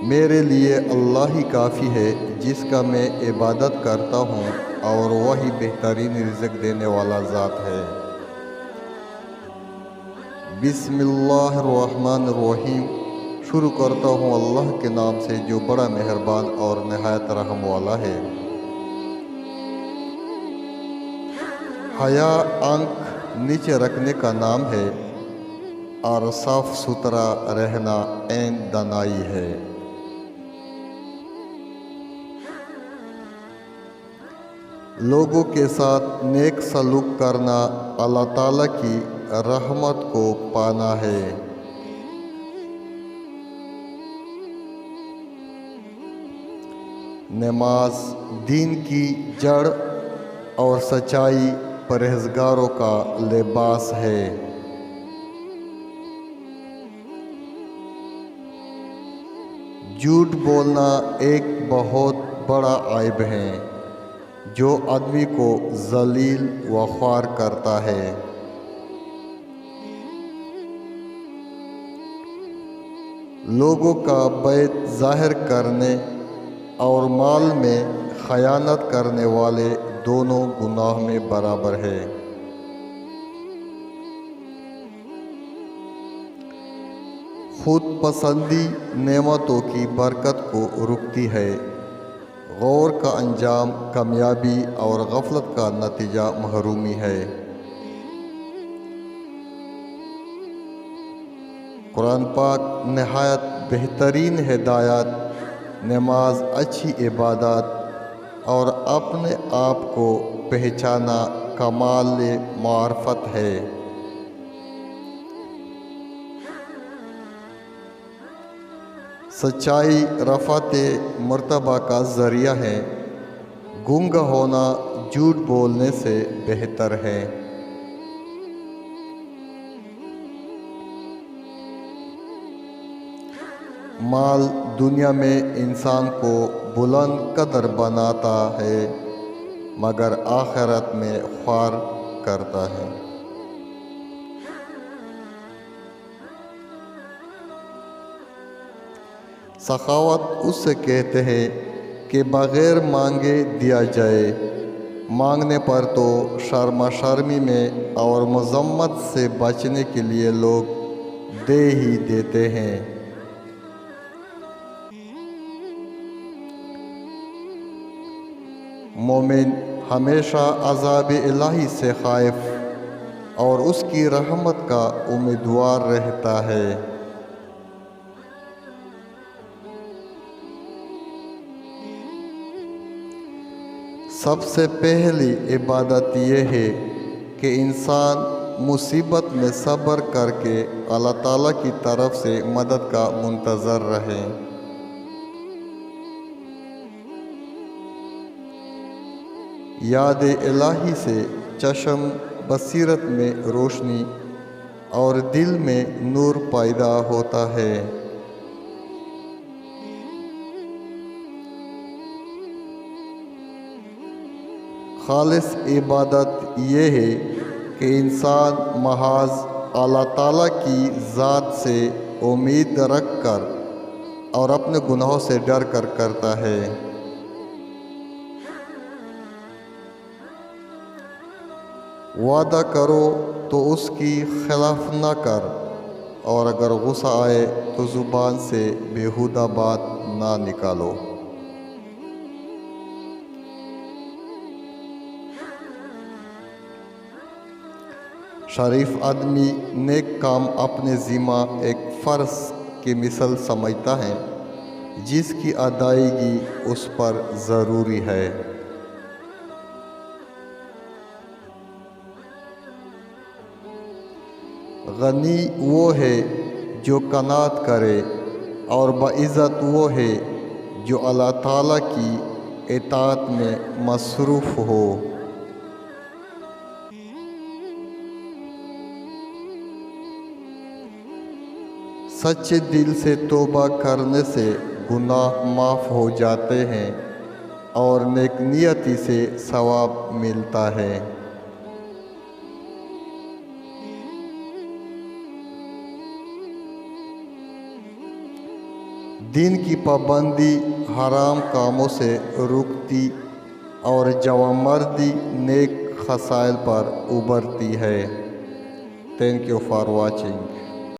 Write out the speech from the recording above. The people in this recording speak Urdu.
میرے لیے اللہ ہی کافی ہے جس کا میں عبادت کرتا ہوں، اور وہی بہترین رزق دینے والا ذات ہے۔ بسم اللہ الرحمن الرحیم۔ شروع کرتا ہوں اللہ کے نام سے جو بڑا مہربان اور نہایت رحم والا ہے۔ حیا آنکھ نیچے رکھنے کا نام ہے، اور صاف ستھرا رہنا عین دانائی ہے۔ لوگوں کے ساتھ نیک سلوک کرنا اللہ تعالیٰ کی رحمت کو پانا ہے۔ نماز دین کی جڑ اور سچائی پرہیزگاروں کا لباس ہے۔ جھوٹ بولنا ایک بہت بڑا عیب ہے جو آدمی کو ذلیل و خوار کرتا ہے۔ لوگوں کا بیت ظاہر کرنے اور مال میں خیانت کرنے والے دونوں گناہ میں برابر ہے۔ خود پسندی نعمتوں کی برکت کو روکتی ہے۔ غور کا انجام کامیابی اور غفلت کا نتیجہ محرومی ہے۔ قرآن پاک نہایت بہترین ہدایات، نماز اچھی عبادات اور اپنے آپ کو پہچانا کمال معرفت ہے۔ سچائی رفعت مرتبہ کا ذریعہ ہے، گنگا ہونا جھوٹ بولنے سے بہتر ہے۔ مال دنیا میں انسان کو بلند قدر بناتا ہے، مگر آخرت میں خوار کرتا ہے۔ سخاوت اس سے کہتے ہیں کہ بغیر مانگے دیا جائے، مانگنے پر تو شرما شرمی میں اور مذمت سے بچنے کے لیے لوگ دے ہی دیتے ہیں۔ مومن ہمیشہ عذاب الہی سے خائف اور اس کی رحمت کا امیدوار رہتا ہے۔ سب سے پہلی عبادت یہ ہے کہ انسان مصیبت میں صبر کر کے اللہ تعالیٰ کی طرف سے مدد کا منتظر رہے۔ یاد الہی سے چشم بصیرت میں روشنی اور دل میں نور پیدا ہوتا ہے۔ خالص عبادت یہ ہے کہ انسان محض اللہ تعالیٰ کی ذات سے امید رکھ کر اور اپنے گناہوں سے ڈر کر کرتا ہے۔ وعدہ کرو تو اس کی خلاف نہ کر، اور اگر غصہ آئے تو زبان سے بیہودہ بات نہ نکالو۔ شریف آدمی نیک کام اپنے ذمہ ایک فرض کی مثل سمجھتا ہے جس کی ادائیگی اس پر ضروری ہے۔ غنی وہ ہے جو قناعت کرے، اور باعزت وہ ہے جو اللہ تعالیٰ کی اطاعت میں مصروف ہو۔ سچے دل سے توبہ کرنے سے گناہ معاف ہو جاتے ہیں اور نیک نیتی سے ثواب ملتا ہے۔ دین کی پابندی حرام کاموں سے رکتی اور جوانمردی نیک خصائل پر ابھرتی ہے۔ Thank you for watching.